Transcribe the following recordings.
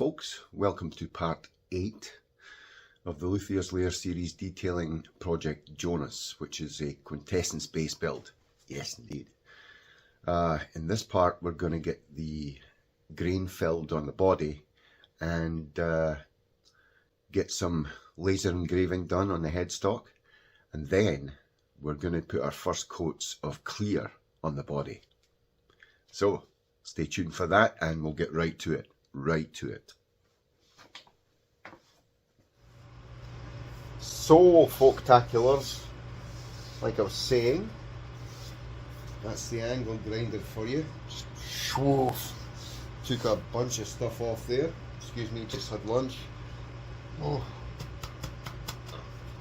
folks, welcome to part 8 of the Luthier's Lair series detailing project Jonas, which is a Quintessence base build. Yes indeed. In this part we're going to get the grain filled on the body and get some laser engraving done on the headstock, and then we're going to put our first coats of clear on the body. So stay tuned for that and we'll get right to it. So, folktaculars, like I was saying, that's the angle grinder for you. Just shwoof. Took a bunch of stuff off there. Excuse me, just had lunch. Oh.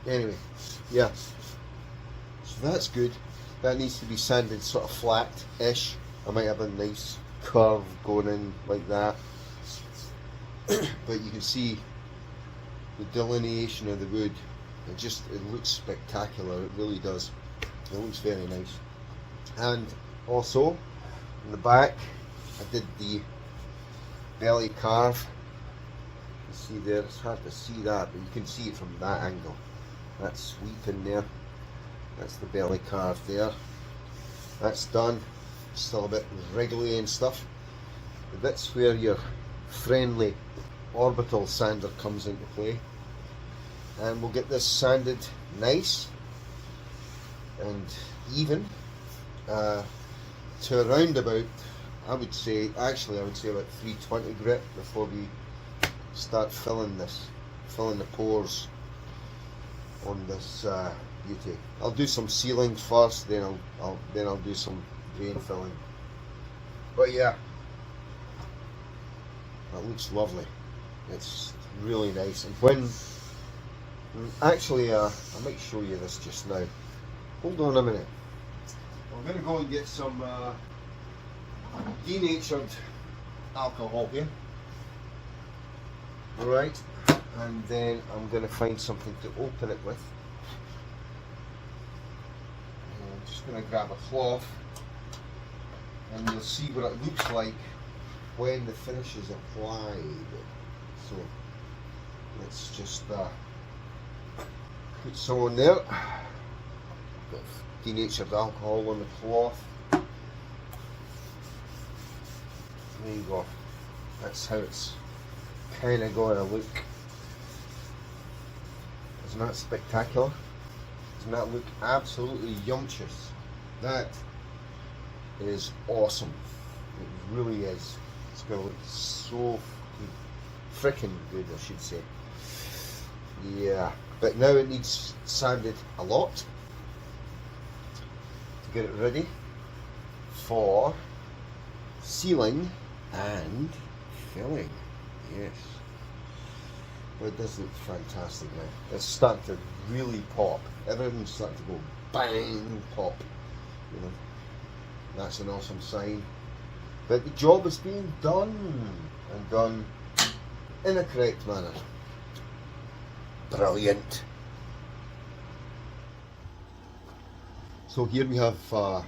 Anyway, yeah. So that's good. That needs to be sanded sort of flat-ish. I might have a nice curve going in like that. But you can see the delineation of the wood. It looks spectacular. It really does. It looks very nice. And also in the back, I did the belly carve. You see there, it's hard to see that, but you can see it from that angle. That sweep in there. That's the belly carve there. That's done. Still a bit wriggly and stuff. But that's where your friendly orbital sander comes into play. And we'll get this sanded nice and even to around about, I would say about 320 grit before we start filling the pores on this beauty. I'll do some sealing first, then I'll do some grain filling. But yeah, that looks lovely. It's really nice. And when actually, I might show you this just now. Hold on a minute. I'm going to go and get some denatured alcohol here. Right, and then I'm going to find something to open it with. I'm just going to grab a cloth, and you'll see what it looks like when the finish is applied. So let's just put some on there. Got denatured alcohol on the cloth. There you go. That's how it's kind of going to look. Isn't that spectacular? Doesn't that look absolutely yumptious? That is awesome. It really is. It's going to look so freaking good, I should say. Yeah, but now it needs sanded a lot to get it ready for sealing and filling. Yes, but this looks fantastic now. It's starting to really pop. Everything's starting to go bang, pop. You know, that's an awesome sign. But the job is being done, and done in a correct manner. Brilliant. So here we have our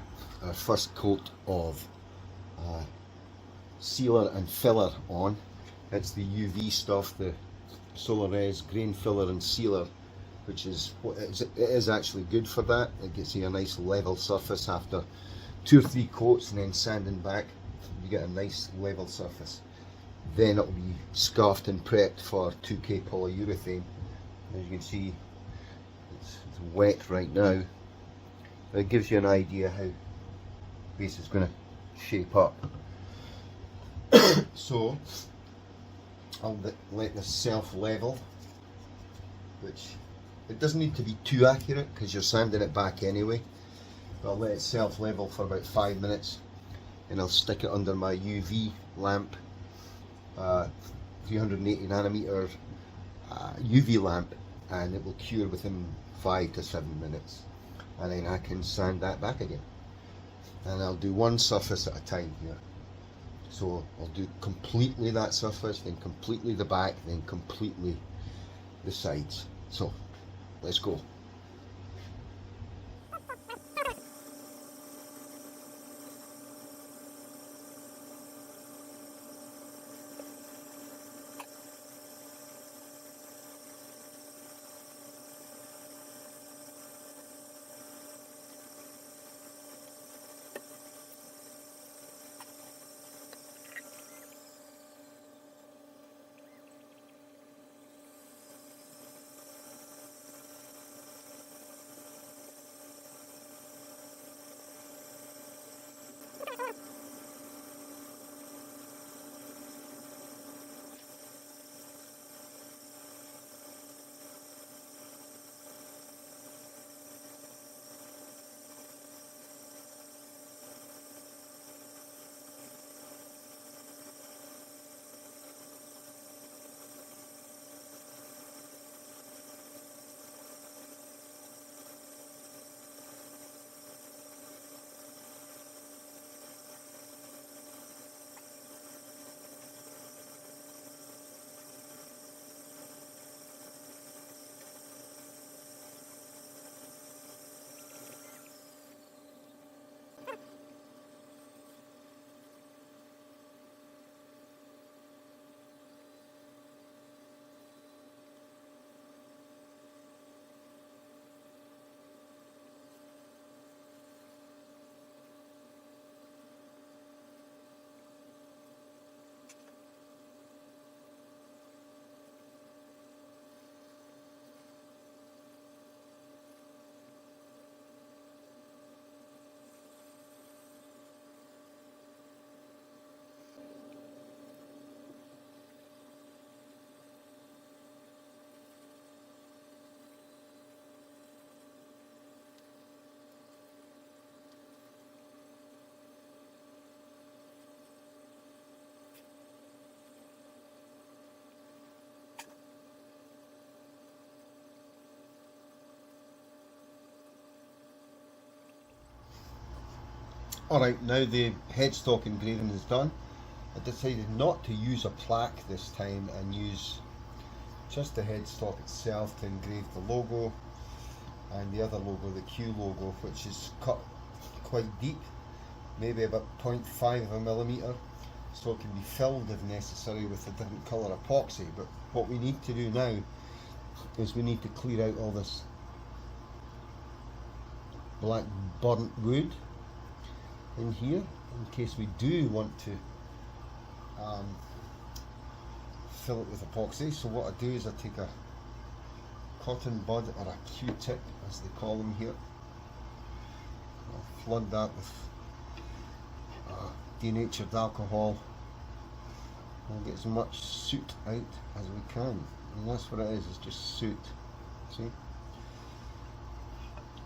first coat of sealer and filler on. It's the UV stuff, the Solar Res grain filler and sealer, which is it is actually good for that. It gives you a nice level surface after 2 or 3 coats, and then sanding back you get a nice level surface. Then it'll be scuffed and prepped for 2K polyurethane. As you can see, it's wet right now, but it gives you an idea how the base is going to shape up. So I'll let this self-level, which it doesn't need to be too accurate because you're sanding it back anyway, but I'll let it self-level for about 5 minutes, and I'll stick it under my UV lamp, 380 nanometer UV lamp, and it will cure within 5 to 7 minutes, and then I can sand that back again. And I'll do one surface at a time here. So I'll do completely that surface, then completely the back, then completely the sides. So let's go. Alright, now the headstock engraving is done. I decided not to use a plaque this time and use just the headstock itself to engrave the logo and the other logo, the Q logo, which is cut quite deep, maybe about 0.5 of a millimetre, so it can be filled if necessary with a different colour epoxy. But what we need to do now is we need to clear out all this black burnt wood in here, in case we do want to fill it with epoxy. So what I do is I take a cotton bud or a Q-tip, as they call them here. I'll flood that with denatured alcohol. We'll get as much soot out as we can, and that's what it is, it's just soot. See?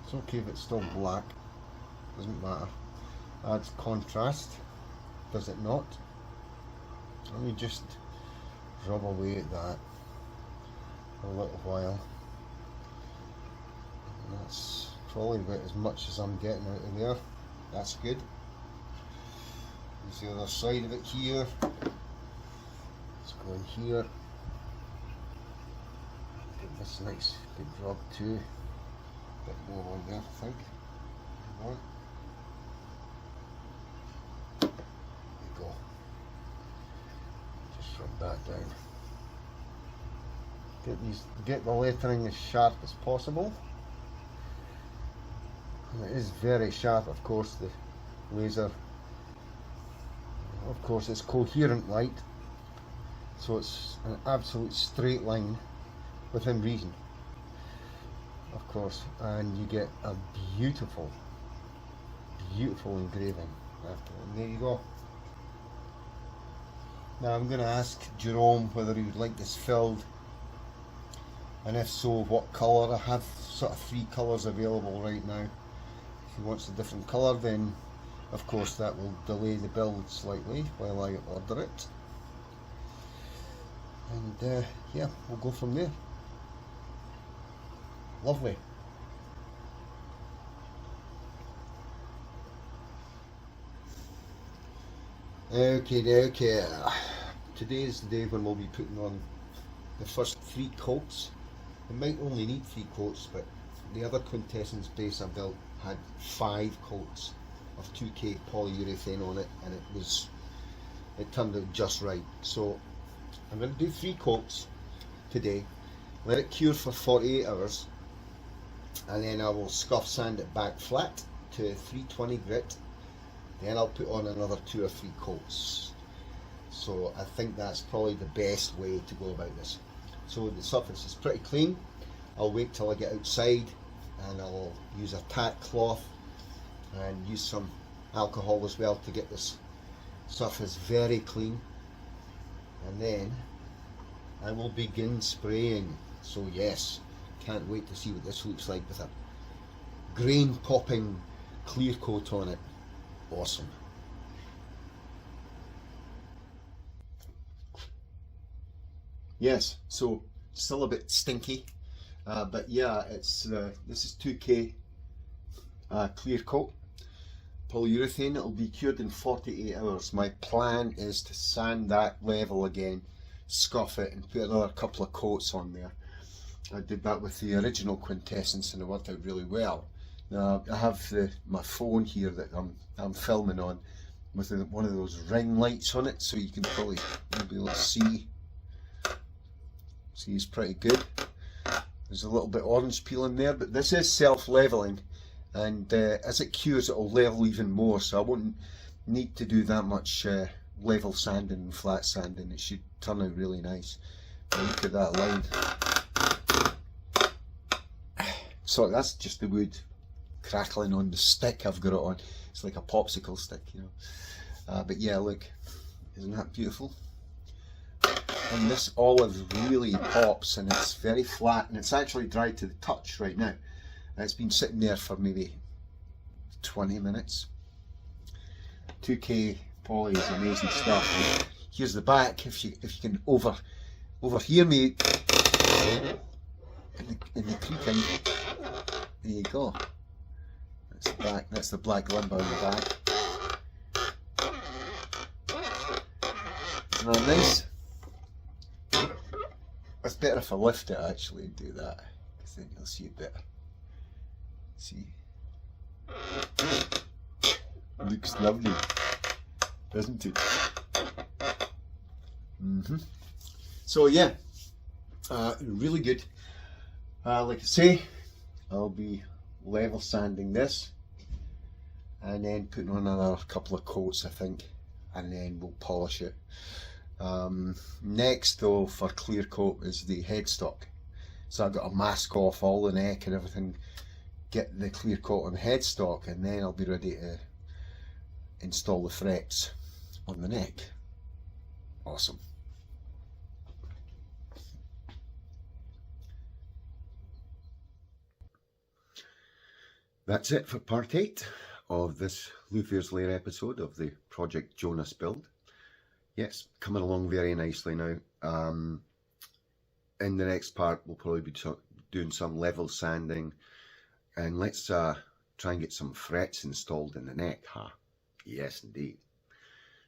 It's okay if it's still black, doesn't matter. Adds contrast, does it not? Let me just rub away at that for a little while. And that's probably about as much as I'm getting out of there. That's good. There's the other side of it here. Let's go in here. Get this nice big rub too. A bit more on there, I think. There you go. Just rub that down. Get the lettering as sharp as possible. And it is very sharp, of course, the laser. Of course, it's coherent light, so it's an absolute straight line within reason, of course, and you get a beautiful, beautiful engraving after. And there you go. Now I'm going to ask Jerome whether he would like this filled, and if so, what colour. I have sort of 3 colours available right now. If he wants a different colour, then of course that will delay the build slightly while I order it. And yeah, we'll go from there. Lovely. Okay. Today is the day when we'll be putting on the first 3 coats. We might only need 3 coats, but the other Quintessence base I built had 5 coats of 2K polyurethane on it, and it turned out just right. So I'm going to do 3 coats today, let it cure for 48 hours, and then I will scuff sand it back flat to 320 grit. Then I'll put on another 2 or 3 coats. So I think that's probably the best way to go about this. So the surface is pretty clean. I'll wait till I get outside, and I'll use a tack cloth and use some alcohol as well to get this surface very clean, and then I will begin spraying. So yes, can't wait to see what this looks like with a grain popping clear coat on it. Awesome. Yes, so still a bit stinky, but yeah, it's this is 2K clear coat polyurethane. It'll be cured in 48 hours. My plan is to sand that level again, scuff it, and put another couple of coats on there. I did that with the original Quintessence and it worked out really well. Now I have my phone here that I'm filming on with one of those ring lights on it, so you can probably be able to see. See, it's pretty good. There's a little bit of orange peel in there, but this is self-leveling, and as it cures it will level even more, so I won't need to do that much level sanding and flat sanding. It should turn out really nice. Now look at that line. So that's just the wood crackling on the stick I've got it on. It's like a popsicle stick, you know. But yeah, look, isn't that beautiful? And this olive really pops, and it's very flat, and it's actually dried to the touch right now. It's been sitting there for maybe 20 minutes. 2K poly is amazing stuff. And here's the back. If you can overhear me in the creaking, there you go. That's the back. That's the black limbo in the back. And a nice, it's better if I lift it actually and do that, because then you'll see it better. See? Looks lovely, doesn't it? So yeah, really good. Like I say, I'll be level sanding this and then putting on another couple of coats, I think, and then we'll polish it. Next though, for clear coat, is the headstock. So I've got to mask off all the neck and everything, get the clear coat on the headstock, and then I'll be ready to install the frets on the neck. Awesome. That's it for part 8 of this Luthier's Lair episode of the Project Jonas build. Yes, coming along very nicely now. In the next part we'll probably be doing some level sanding, and let's try and get some frets installed in the neck, huh? Yes indeed.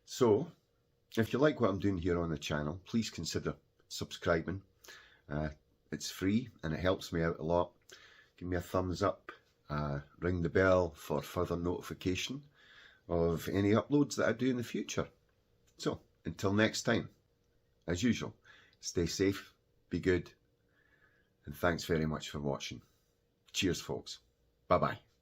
So if you like what I'm doing here on the channel, please consider subscribing. It's free and it helps me out a lot. Give me a thumbs up. Ring the bell for further notification of any uploads that I do in the future. So, until next time, as usual, stay safe, be good, and thanks very much for watching. Cheers, folks. Bye-bye.